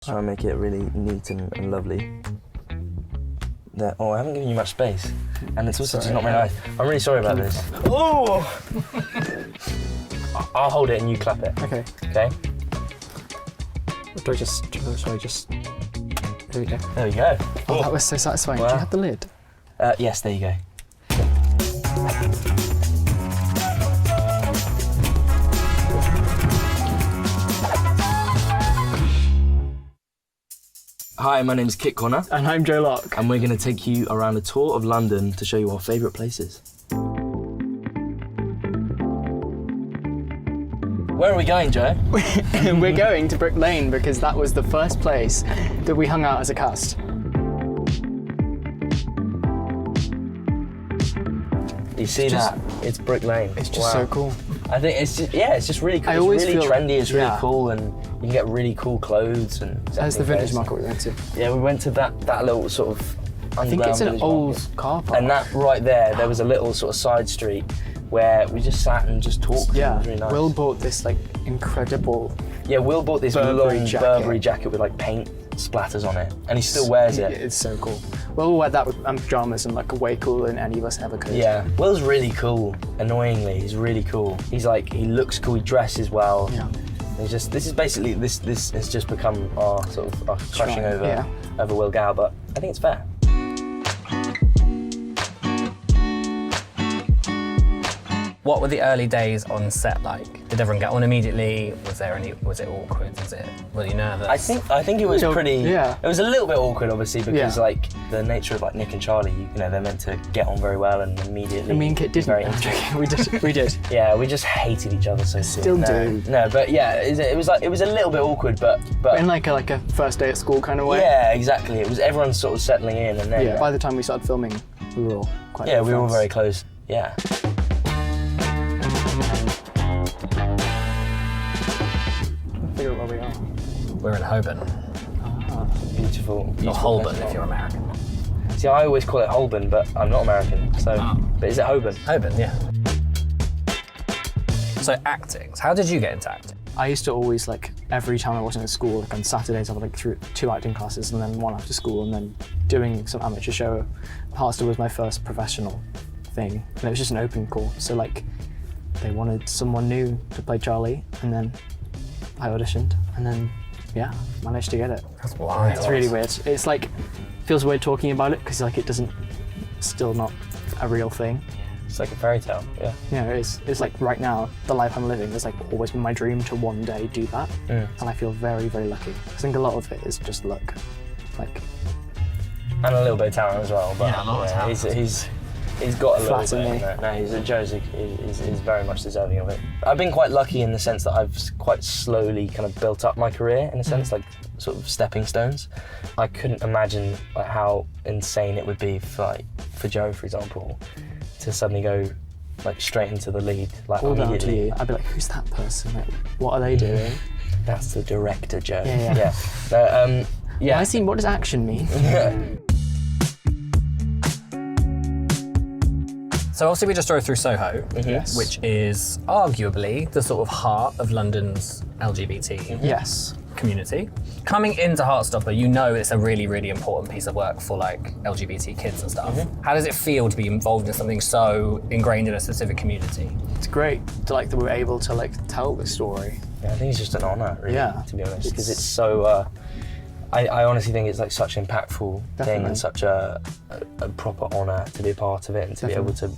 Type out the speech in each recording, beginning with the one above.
Try and make it really neat and lovely. There. Oh, I haven't given you much space. And it's also just not very nice. I'm really sorry about this. Oh! I'll hold it and you clap it. Okay. Okay? Do I just... There we go. There we go. Oh, that was so satisfying. Wow. Do you have the lid? Yes, there you go. Hi, my name is Kit Connor. And I'm Joe Locke. And we're going to take you around a tour of London to show you our favourite places. Where are we going, Joe? We're going to Brick Lane because that was the first place that we hung out as a cast. You see that? It's Brick Lane. It's just so cool. I think it's just really cool. I always it's really feel, trendy, it's really cool, and you can get really cool clothes. And that's the vintage market we went to. Yeah, we went to that little sort of underground I think it's an old market. car park. And that right there was a little sort of side street where we just sat and just talked. Yeah, it was really nice. Will bought this like incredible Will bought this Burberry long jacket. Burberry jacket with like paint splatters on it, and he still wears it. It's so cool. Will wear that with pajamas and like way cooler than any of us ever could. Yeah, Will's really cool. Annoyingly, he's really cool. He looks cool. He dresses well. Yeah. This has just become our sort of crushing over Will Gow, but I think it's fair. What were the early days on set like? Did everyone get on immediately? Was it awkward? Were you nervous? I think it was pretty. Yeah. It was a little bit awkward, obviously, because like the nature of like Nick and Charlie, they're meant to get on very well and immediately. Me and Kit didn't. Very we did. Yeah, we just hated each other so soon. Still do. No, but yeah, it was a little bit awkward, but in like a first day at school kind of way. Yeah, exactly. It was everyone sort of settling in, and then by the time we started filming, we were all quite. Yeah, we were all very close. Yeah. Figure out where we are. We're in Holborn. Beautiful. Not Holborn if you're American. See, I always call it Holborn, but I'm not American, so. But is it Holborn? Holborn, yeah. So acting. How did you get into acting? I used to always every time I wasn't at school, on Saturdays I would through 2 acting classes and then 1 after school, and then doing some amateur show. Heartstopper was my first professional thing, and it was just an open call. So they wanted someone new to play Charlie, and then I auditioned, and then managed to get it. That's wild. It's really weird. It's feels weird talking about it because still not a real thing. It's like a fairy tale, yeah. Yeah, it is. It's right now, the life I'm living, it's always been my dream to one day do that. And I feel very, very lucky. I think a lot of it is just luck. And a little bit of talent as well, but a lot of talent. He's got a little Flatter bit. me. Joe's is very much deserving of it. I've been quite lucky in the sense that I've quite slowly kind of built up my career in a sense, sort of stepping stones. I couldn't imagine how insane it would be for Joe, for example, to suddenly go straight into the lead All down immediately. to you. I'd be like, who's that person? What are they doing? That's the director, Joe. Yeah. What does action mean? So obviously we just drove through Soho, Yes. which is arguably the sort of heart of London's LGBT Yes. community. Coming into Heartstopper, it's a really, really important piece of work for LGBT kids and stuff. How does it feel to be involved in something so ingrained in a specific community? It's great that we're able to tell the story. Yeah, I think it's just an honour, really, to be honest, because it's so. I honestly think it's such an impactful thing and such a proper honour to be a part of it and to be able to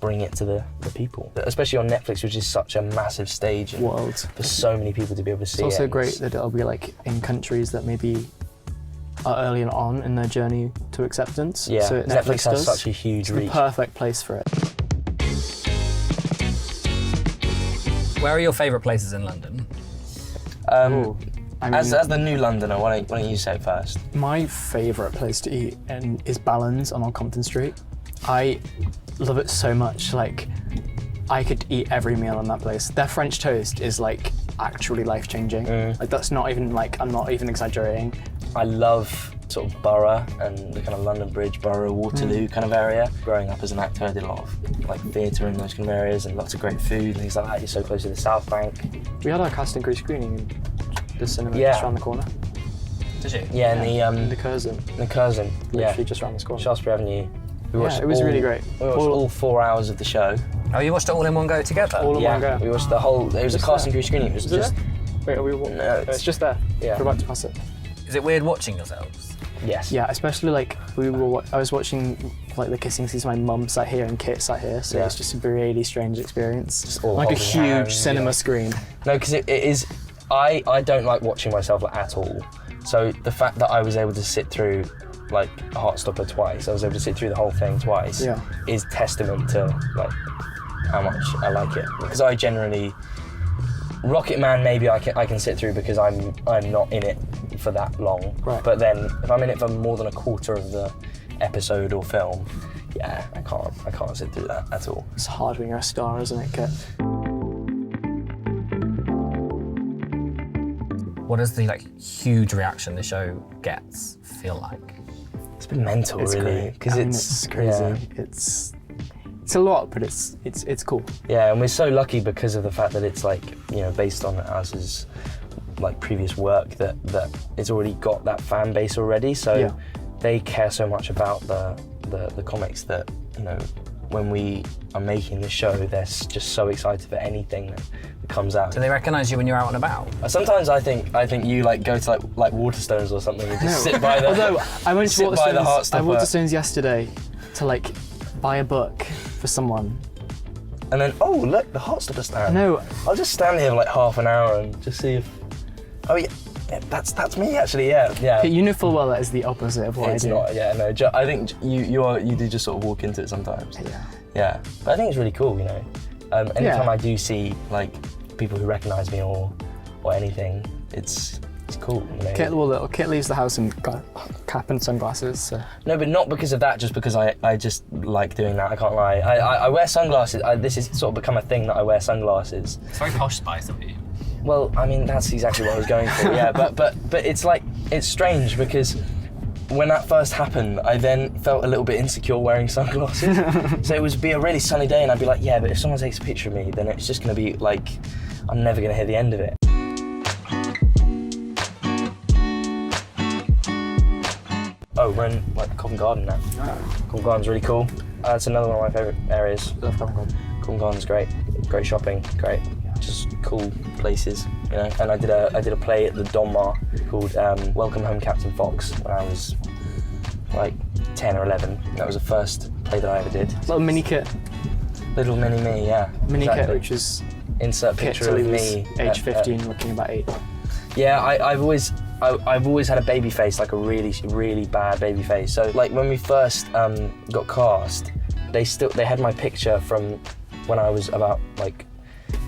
bring it to the people, especially on Netflix, which is such a massive stage and World. for so many people to be able to see it. It's also great that it'll be in countries that maybe are early on in their journey to acceptance. Yeah, so Netflix has such a huge reach. It's the perfect place for it. Where are your favourite places in London? As the new Londoner, why don't you say first? My favourite place to eat is Balance on Old Compton Street. I love it so much. I could eat every meal on that place. Their French toast is actually life-changing. That's not even I'm not even exaggerating. I love sort of Borough and the kind of London Bridge, Borough, Waterloo kind of area. Growing up as an actor, I did a lot of theatre in those kind of areas and lots of great food and things like that. You're so close to the South Bank. We had our cast and crew screening in the cinema just around the corner. Did you? Yeah, In the Curzon. in the Curzon. Literally just around the corner. Shaftesbury Avenue. We watched It was really great. We watched all 4 hours of the show. Oh, you watched it all in one go together? All in one go. We watched the whole. It was a Just cast and there. crew screening. It was Is it just. Wait, are we? No, it's just there. Yeah. We're about to pass it. Is it weird watching yourselves? Yes. Yeah, especially like I was watching like the kissing scenes. My mum sat here and Kit sat here, so Yeah. it's just a really strange experience. Just all like a holding huge hands, cinema yeah. screen. No, because it is. I don't like watching myself at all. So the fact that I was able to sit through like Heartstopper twice, I was able to sit through the whole thing twice, Yeah. is testament to like how much I like it. Because I generally, Rocketman maybe I can sit through because I'm not in it for that long. Right. But then if I'm in it for more than a quarter of the episode or film, yeah, I can't sit through that at all. It's hard when you're a star, isn't it, Kit? What does the like huge reaction the show gets feel like? It's been mental, It's really, great. because I mean, it's crazy. yeah. It's a lot, but it's cool. Yeah, and we're so lucky because of the fact that it's like, you know, based on ours like previous work that it's already got that fan base already. So Yeah. they care so much about the comics that, you know, when we are making the show, they're just so excited for anything that comes out. Do they recognise you when you're out and about? Sometimes I think you like go to like Waterstones or something and just sit by the. Although I went to sit by the Waterstones, I Heartstopper. Waterstones yesterday to like buy a book for someone. And then, oh look, the Heartstopper stand. No, I'll just stand here for like half an hour and just see if. Oh yeah, that's me actually. Yeah. you know full well that is the opposite of what It's I do. not. Yeah, no. I think you do just sort of walk into it sometimes. Yeah. Yeah, but I think it's really cool. You know, anytime Yeah. I do see like people who recognise me or anything, it's cool. You know? Kit leaves the house in cap and sunglasses. So. No, but not because of that. Just because I just like doing that. I can't lie. I wear sunglasses. This has sort of become a thing that I wear sunglasses. It's very Posh Spice of you. Well, I mean that's exactly what I was going for. Yeah, but it's like it's strange because when that first happened, I then felt a little bit insecure wearing sunglasses. So it would be a really sunny day, and I'd be like, yeah, but if someone takes a picture of me, then it's just going to be like I'm never going to hear the end of it. Oh, we're in like Covent Garden now. Covent Garden's really cool. It's another one of my favourite areas. Love Covent Garden. Covent Garden's great. Great shopping. Great. Just cool places, you know. And I did a play at the Donmar called Welcome Home Captain Fox when I was like 10 or 11. That was the first play that I ever did. Little mini Kit. Little mini me, yeah. Mini exactly. Kit, which is Insert Kit picture till of he was me. age 15, looking about 8. Yeah, I've always had a baby face, like a really, really bad baby face. So like when we first got cast, they had my picture from when I was about like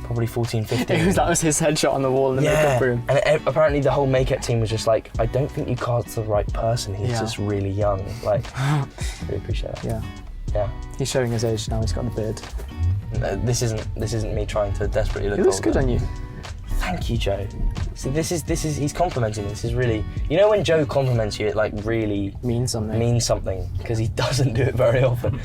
probably 14, 15. That was his headshot on the wall in the makeup room. And apparently the whole makeup team was just like, I don't think you cast the right person. He's just really young. Like, really appreciate that. Yeah. Yeah. He's showing his age now. He's got a beard. This isn't me trying to desperately look He looks older. good on you. Thank you, Joe. See, this is he's complimenting me. This is really, you know, when Joe compliments you, it like really Means something. means something because he doesn't do it very often.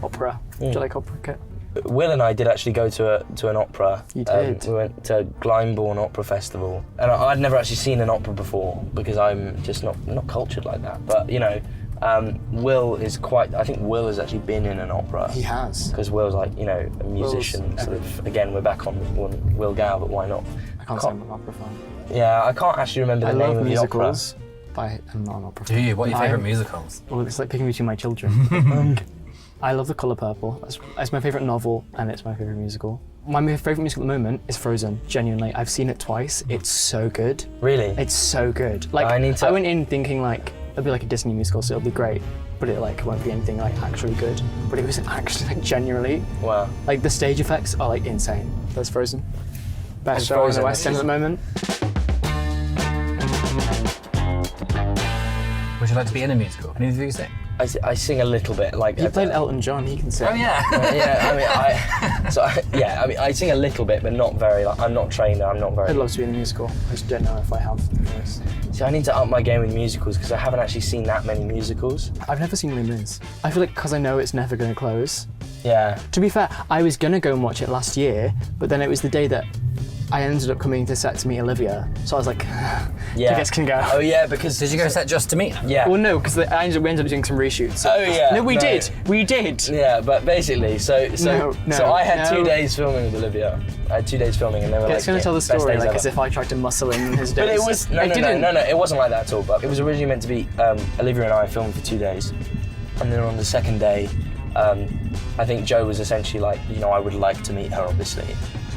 Opera. Do you like opera, Kit? Will and I did actually go to an opera. You did? We went to Glyndebourne Opera Festival, and I'd never actually seen an opera before because I'm just not cultured like that. But you know, Will is quite. I think Will has actually been in an opera. He has. Because Will's like, you know, a musician. Sort of. Again, we're back on Will Gow, but why not? I can't say I'm an opera fan. Yeah, I can't actually remember the I name love of musicals, but I'm not an opera Do fan. you? What are your favourite musicals? Well, it's like picking between my children. I love The Colour Purple. It's my favourite novel, and it's my favourite musical. My favourite musical at the moment is Frozen. Genuinely, I've seen it twice. It's so good. Really? It's so good. Like I went in thinking like it'll be like a Disney musical, so it'll be great, but it like won't be anything like actually good. But it was actually like genuinely Wow. like the stage effects are like insane. That's Frozen. Best show in the West End at the moment. Would you like to be in a musical? Can either of you sing? I sing a little bit. Like He played Elton John. He can sing. Oh yeah. I sing a little bit, but not very. Like, I'm not trained. I'm not very. I'd love to be in a musical. I just don't know if I have the voice. See, I need to up my game with musicals because I haven't actually seen that many musicals. I've never seen Les Mis. I feel like because I know it's never going to close. Yeah. To be fair, I was going to go and watch it last year, but then it was the day that I ended up coming to set to meet Olivia, so I was like, tickets can go. Oh yeah, because Did you go set just to meet her? Yeah. Well, no, because we ended up doing some reshoots. Oh yeah. No, we did. Yeah, but basically, so I had 2 days filming with Olivia. I had 2 days filming, and they were It's going to tell the best story days like ever. as if I tried to muscle in his days. But it was no, it wasn't like that at all. But it was originally meant to be Olivia and I filmed for 2 days, and then on the second day, I think Joe was essentially like, I would like to meet her, obviously.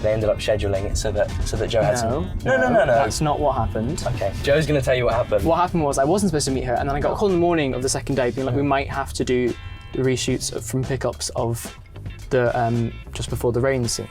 They ended up scheduling it so that Joe had some. No. That's not what happened. Okay, Joe's going to tell you what happened. What happened was I wasn't supposed to meet her, and then I got a call in the morning of the second day being like, we might have to do the reshoots from pickups of the just before the rain scene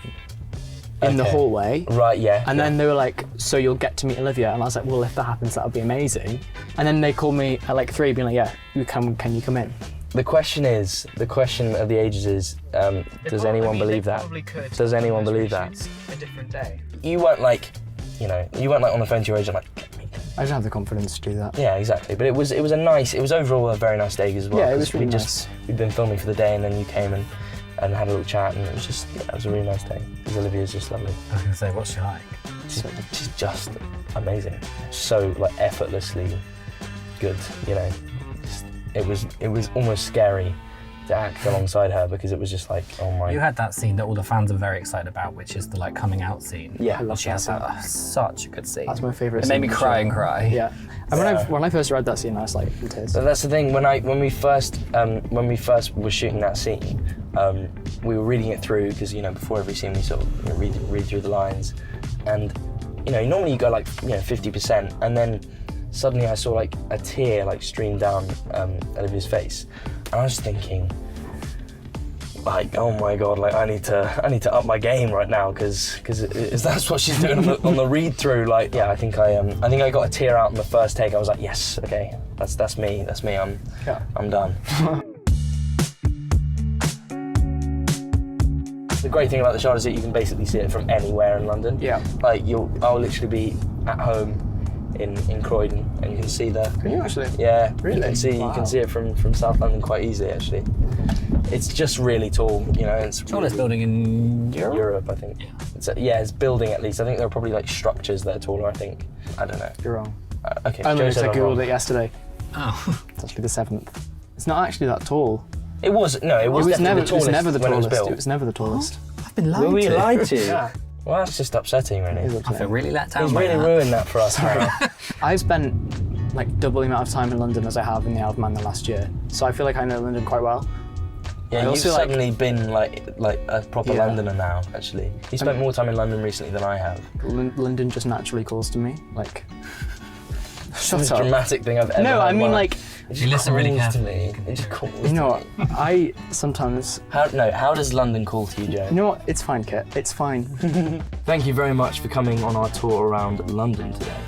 in the hallway. Right, yeah. And then they were like, so you'll get to meet Olivia, and I was like, well, if that happens, that would be amazing. And then they called me at like 3, being like, yeah, can you come in? The question of the ages is, does anyone believe that? Does anyone believe that? A different day. You weren't like, you weren't like on the phone to your agent like, get me. I didn't have the confidence to do that. Yeah, exactly. But it was overall a very nice day as well. Yeah, it was really nice. We'd been filming for the day, and then you came and had a little chat, and it was just, it was a really nice day. Because Olivia's just lovely. I was going to say, what's she like? She's just amazing. So like effortlessly good, It was almost scary to act alongside her because it was just like, oh my. You had that scene that all the fans are very excited about, which is the like coming out scene. Yeah, I love She has such a good scene. That's my favourite It scene. made me cry and cry. Yeah. And when I first read that scene, I was like, in tears. So that's the thing. When we first were shooting that scene, we were reading it through because before every scene we sort of read through the lines, and normally you go like 50%, and then suddenly I saw like a tear like stream down Olivia's face, and I was thinking, like, oh my god, like I need to up my game right now because that's what she's doing on the read through. Like, yeah, I think I got a tear out in the first take. I was like, yes, okay, that's me. I'm done. The great thing about the shot is that you can basically see it from anywhere in London. Yeah. Like I'll literally be at home in Croydon, and you can see the. Can you actually? Yeah. Really? You can see it from South London quite easily actually. It's just really tall, It's Tallest building in Europe, I think. Yeah. It's building at least. I think there are probably like structures that are taller. I think. I don't know. You're wrong. Okay. I Joe said I'm wrong. googled it yesterday. Oh. It's actually the 7th. It's not actually that tall. It was never the tallest. It was never the when tallest. It It was never the tallest. I've been lied Were we to. lied to? Yeah. Well, that's just upsetting, really. I feel really let down. He's by really that. ruined that for us. Now. I've spent like double the amount of time in London as I have in the Isle of Man the last year, so I feel like I know London quite well. Yeah, you've also, suddenly been like a proper Yeah. Londoner now. Actually, you spent more time in London recently than I have. London just naturally calls to me, like. It's the most dramatic thing I've ever. No, heard I in mean my like. life. It You just listen really calls to carefully. me. It just calls. You know to what? me. I sometimes. How does London call to you, Joe? You know what? It's fine, Kit. It's fine. Thank you very much for coming on our tour around London today.